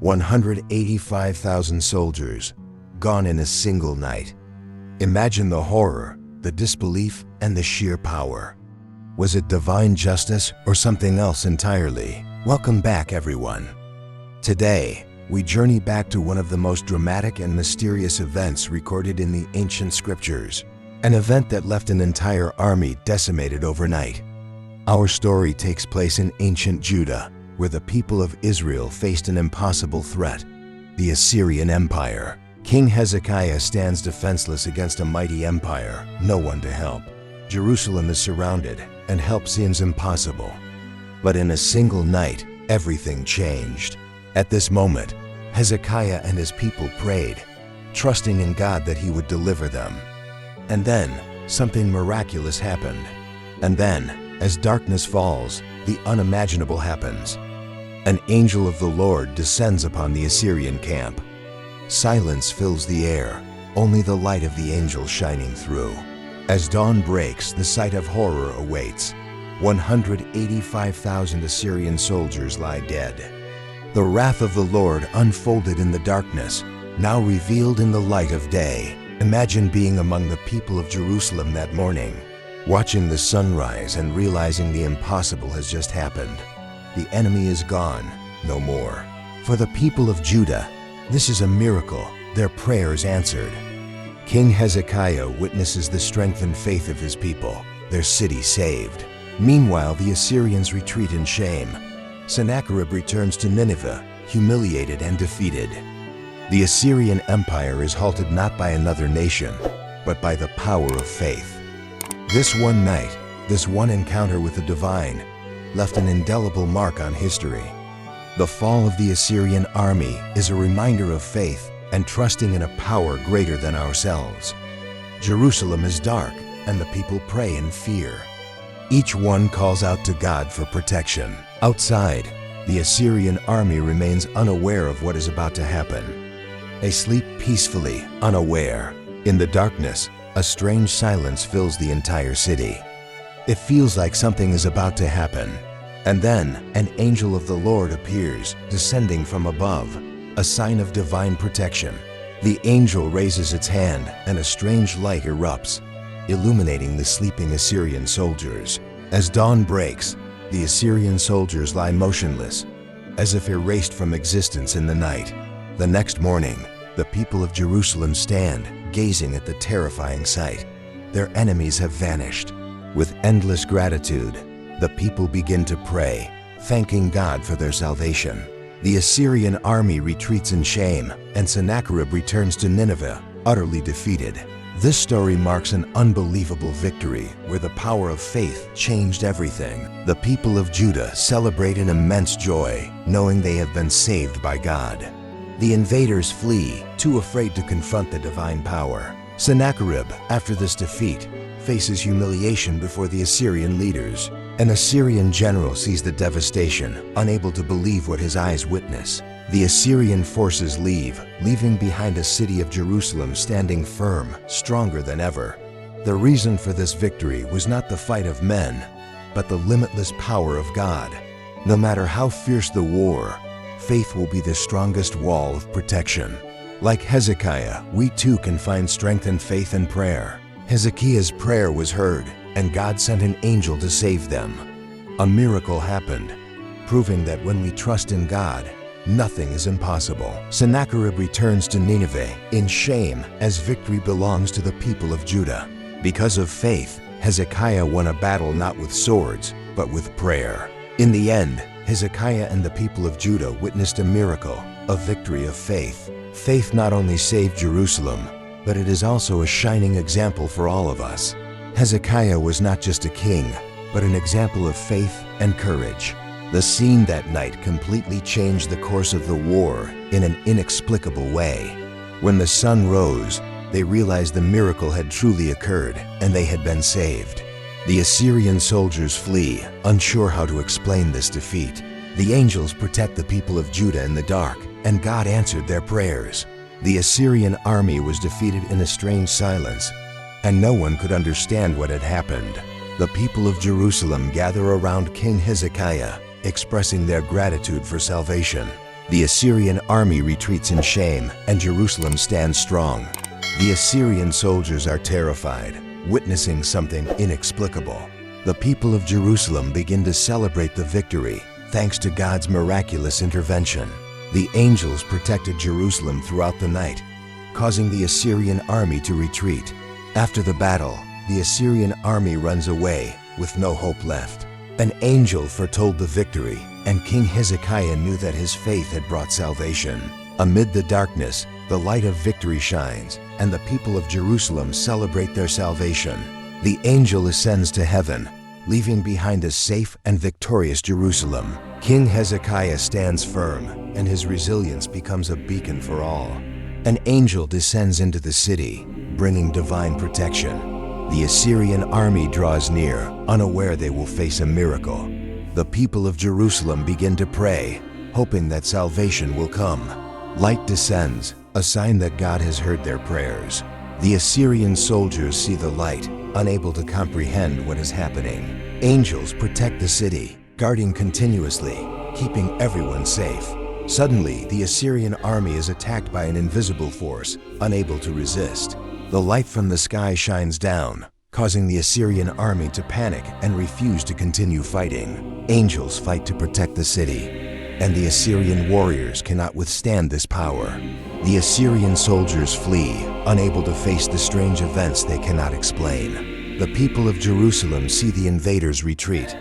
185,000 soldiers, gone in a single night. Imagine the horror, the disbelief, and the sheer power. Was it divine justice or something else entirely? Welcome back, everyone. Today, we journey back to one of the most dramatic and mysterious events recorded in the ancient scriptures, an event that left an entire army decimated overnight. Our story takes place in ancient Judah, where the people of Israel faced an impossible threat, the Assyrian Empire. King Hezekiah stands defenseless against a mighty empire, no one to help. Jerusalem is surrounded, and help seems impossible. But in a single night, everything changed. At this moment, Hezekiah and his people prayed, trusting in God that he would deliver them. And then, something miraculous happened. And then, as darkness falls, the unimaginable happens. An angel of the Lord descends upon the Assyrian camp. Silence fills the air, only the light of the angel shining through. As dawn breaks, the sight of horror awaits. 185,000 Assyrian soldiers lie dead. The wrath of the Lord unfolded in the darkness, now revealed in the light of day. Imagine being among the people of Jerusalem that morning, watching the sunrise and realizing the impossible has just happened. The enemy is gone, no more. For the people of Judah, this is a miracle, their prayers answered. King Hezekiah witnesses the strength and faith of his people, their city saved. Meanwhile, the Assyrians retreat in shame. Sennacherib returns to Nineveh, humiliated and defeated. The Assyrian Empire is halted not by another nation, but by the power of faith. This one night, this one encounter with the divine, left an indelible mark on history. The fall of the Assyrian army is a reminder of faith and trusting in a power greater than ourselves. Jerusalem is dark, and the people pray in fear. Each one calls out to God for protection. Outside, the Assyrian army remains unaware of what is about to happen. They sleep peacefully, unaware. In the darkness, a strange silence fills the entire city. It feels like something is about to happen. And then, an angel of the Lord appears, descending from above, a sign of divine protection. The angel raises its hand, and a strange light erupts, illuminating the sleeping Assyrian soldiers. As dawn breaks, the Assyrian soldiers lie motionless, as if erased from existence in the night. The next morning, the people of Jerusalem stand, gazing at the terrifying sight. Their enemies have vanished. With endless gratitude, the people begin to pray, thanking God for their salvation. The Assyrian army retreats in shame, and Sennacherib returns to Nineveh, utterly defeated. This story marks an unbelievable victory where the power of faith changed everything. The people of Judah celebrate in immense joy, knowing they have been saved by God. The invaders flee, too afraid to confront the divine power. Sennacherib, after this defeat, faces humiliation before the Assyrian leaders. An Assyrian general sees the devastation, unable to believe what his eyes witness. The Assyrian forces leave, leaving behind a city of Jerusalem standing firm, stronger than ever. The reason for this victory was not the fight of men, but the limitless power of God. No matter how fierce the war, faith will be the strongest wall of protection. Like Hezekiah, we too can find strength in faith and prayer. Hezekiah's prayer was heard, and God sent an angel to save them. A miracle happened, proving that when we trust in God, nothing is impossible. Sennacherib returns to Nineveh in shame, as victory belongs to the people of Judah. Because of faith, Hezekiah won a battle not with swords, but with prayer. In the end, Hezekiah and the people of Judah witnessed a miracle, a victory of faith. Faith not only saved Jerusalem, but it is also a shining example for all of us. Hezekiah was not just a king, but an example of faith and courage. The scene that night completely changed the course of the war in an inexplicable way. When the sun rose, they realized the miracle had truly occurred and they had been saved. The Assyrian soldiers flee, unsure how to explain this defeat. The angels protect the people of Judah in the dark, and God answered their prayers. The Assyrian army was defeated in a strange silence, and no one could understand what had happened. The people of Jerusalem gather around King Hezekiah, expressing their gratitude for salvation. The Assyrian army retreats in shame, and Jerusalem stands strong. The Assyrian soldiers are terrified, witnessing something inexplicable. The people of Jerusalem begin to celebrate the victory, thanks to God's miraculous intervention. The angels protected Jerusalem throughout the night, causing the Assyrian army to retreat. After the battle, the Assyrian army runs away with no hope left. An angel foretold the victory, and King Hezekiah knew that his faith had brought salvation. Amid the darkness, the light of victory shines, and the people of Jerusalem celebrate their salvation. The angel ascends to heaven, leaving behind a safe and victorious Jerusalem. King Hezekiah stands firm, and his resilience becomes a beacon for all. An angel descends into the city, bringing divine protection. The Assyrian army draws near, unaware they will face a miracle. The people of Jerusalem begin to pray, hoping that salvation will come. Light descends, a sign that God has heard their prayers. The Assyrian soldiers see the light, unable to comprehend what is happening. Angels protect the city, guarding continuously, keeping everyone safe. Suddenly, the Assyrian army is attacked by an invisible force, unable to resist. The light from the sky shines down, causing the Assyrian army to panic and refuse to continue fighting. Angels fight to protect the city, and the Assyrian warriors cannot withstand this power. The Assyrian soldiers flee, unable to face the strange events they cannot explain. The people of Jerusalem see the invaders retreat.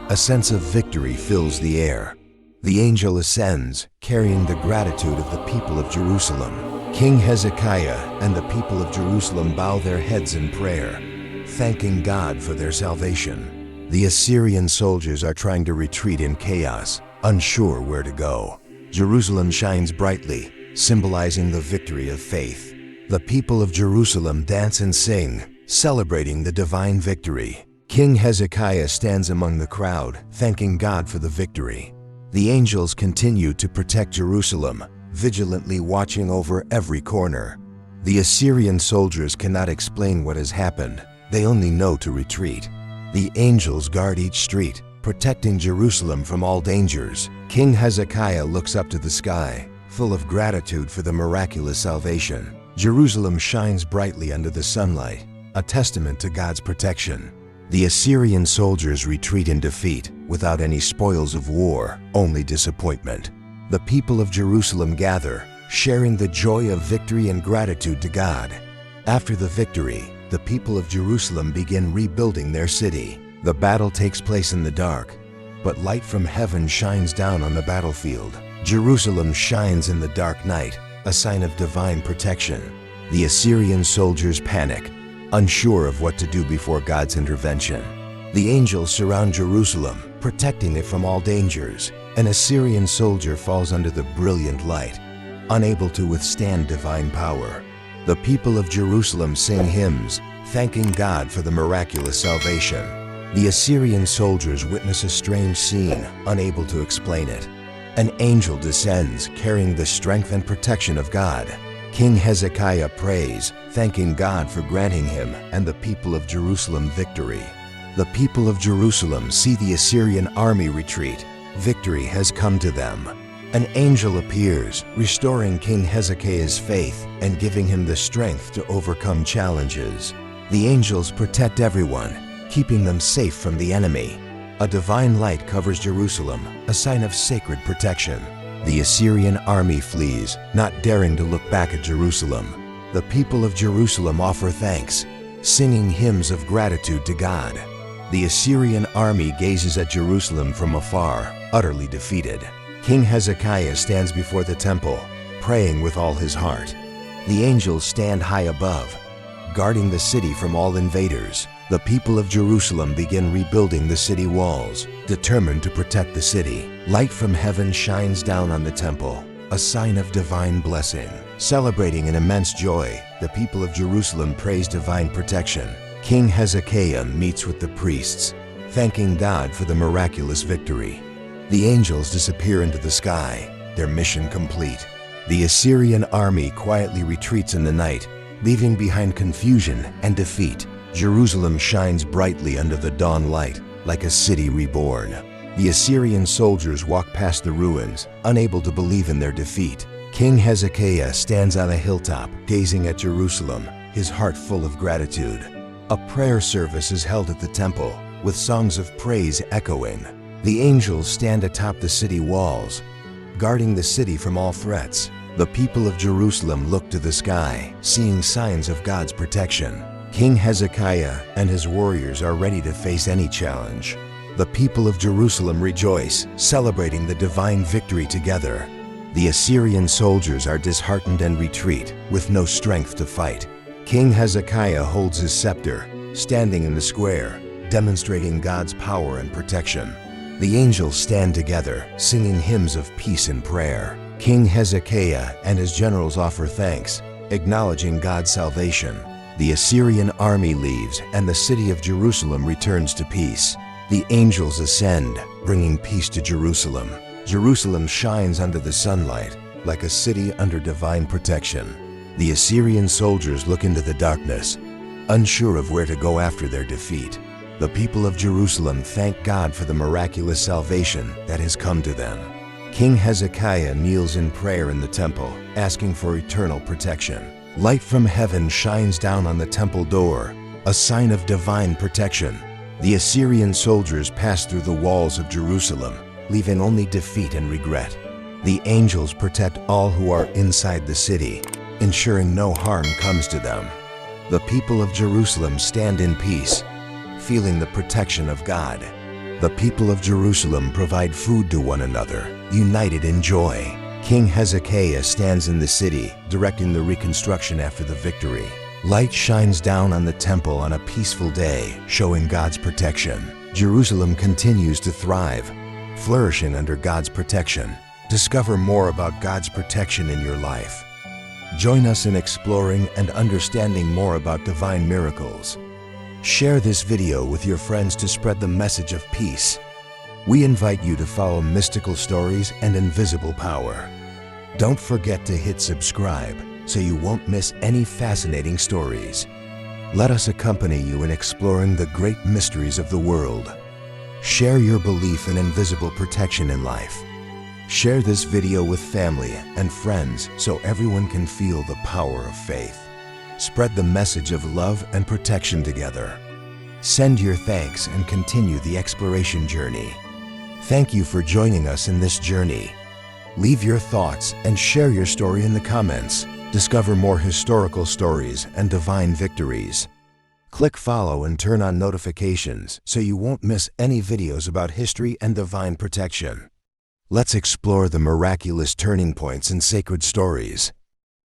A sense of victory fills the air. The angel ascends, carrying the gratitude of the people of Jerusalem. King Hezekiah and the people of Jerusalem bow their heads in prayer, thanking God for their salvation. The Assyrian soldiers are trying to retreat in chaos, unsure where to go. Jerusalem shines brightly, symbolizing the victory of faith. The people of Jerusalem dance and sing, celebrating the divine victory. King Hezekiah stands among the crowd, thanking God for the victory. The angels continue to protect Jerusalem, vigilantly watching over every corner. The Assyrian soldiers cannot explain what has happened. They only know to retreat. The angels guard each street, protecting Jerusalem from all dangers. King Hezekiah looks up to the sky, full of gratitude for the miraculous salvation. Jerusalem shines brightly under the sunlight, a testament to God's protection. The Assyrian soldiers retreat in defeat, without any spoils of war, only disappointment. The people of Jerusalem gather, sharing the joy of victory and gratitude to God. After the victory, the people of Jerusalem begin rebuilding their city. The battle takes place in the dark, but light from heaven shines down on the battlefield. Jerusalem shines in the dark night, a sign of divine protection. The Assyrian soldiers panic, unsure of what to do before God's intervention. The angels surround Jerusalem, protecting it from all dangers. An Assyrian soldier falls under the brilliant light, unable to withstand divine power. The people of Jerusalem sing hymns, thanking God for the miraculous salvation. The Assyrian soldiers witness a strange scene, unable to explain it. An angel descends, carrying the strength and protection of God. King Hezekiah prays, thanking God for granting him and the people of Jerusalem victory. The people of Jerusalem see the Assyrian army retreat. Victory has come to them. An angel appears, restoring King Hezekiah's faith and giving him the strength to overcome challenges. The angels protect everyone, keeping them safe from the enemy. A divine light covers Jerusalem, a sign of sacred protection. The Assyrian army flees, not daring to look back at Jerusalem. The people of Jerusalem offer thanks, singing hymns of gratitude to God. The Assyrian army gazes at Jerusalem from afar, utterly defeated. King Hezekiah stands before the temple, praying with all his heart. The angels stand high above, guarding the city from all invaders. The people of Jerusalem begin rebuilding the city walls, determined to protect the city. Light from heaven shines down on the temple, a sign of divine blessing. Celebrating in immense joy, the people of Jerusalem praise divine protection. King Hezekiah meets with the priests, thanking God for the miraculous victory. The angels disappear into the sky, their mission complete. The Assyrian army quietly retreats in the night, leaving behind confusion and defeat. Jerusalem shines brightly under the dawn light, like a city reborn. The Assyrian soldiers walk past the ruins, unable to believe in their defeat. King Hezekiah stands on a hilltop, gazing at Jerusalem, his heart full of gratitude. A prayer service is held at the temple, with songs of praise echoing. The angels stand atop the city walls, guarding the city from all threats. The people of Jerusalem look to the sky, seeing signs of God's protection. King Hezekiah and his warriors are ready to face any challenge. The people of Jerusalem rejoice, celebrating the divine victory together. The Assyrian soldiers are disheartened and retreat, with no strength to fight. King Hezekiah holds his scepter, standing in the square, demonstrating God's power and protection. The angels stand together, singing hymns of peace and prayer. King Hezekiah and his generals offer thanks, acknowledging God's salvation. The Assyrian army leaves, and the city of Jerusalem returns to peace. The angels ascend, bringing peace to Jerusalem. Jerusalem shines under the sunlight, like a city under divine protection. The Assyrian soldiers look into the darkness, unsure of where to go after their defeat. The people of Jerusalem thank God for the miraculous salvation that has come to them. King Hezekiah kneels in prayer in the temple, asking for eternal protection. Light from heaven shines down on the temple door, a sign of divine protection. The Assyrian soldiers pass through the walls of Jerusalem, leaving only defeat and regret. The angels protect all who are inside the city, ensuring no harm comes to them. The people of Jerusalem stand in peace, feeling the protection of God. The people of Jerusalem provide food to one another, united in joy. King Hezekiah stands in the city, directing the reconstruction after the victory. Light shines down on the temple on a peaceful day, showing God's protection. Jerusalem continues to thrive, flourishing under God's protection. Discover more about God's protection in your life. Join us in exploring and understanding more about divine miracles. Share this video with your friends to spread the message of peace. We invite you to follow mystical stories and invisible power. Don't forget to hit subscribe so you won't miss any fascinating stories. Let us accompany you in exploring the great mysteries of the world. Share your belief in invisible protection in life. Share this video with family and friends so everyone can feel the power of faith. Spread the message of love and protection together. Send your thanks and continue the exploration journey. Thank you for joining us in this journey. Leave your thoughts and share your story in the comments. Discover more historical stories and divine victories. Click follow and turn on notifications so you won't miss any videos about history and divine protection. Let's explore the miraculous turning points in sacred stories.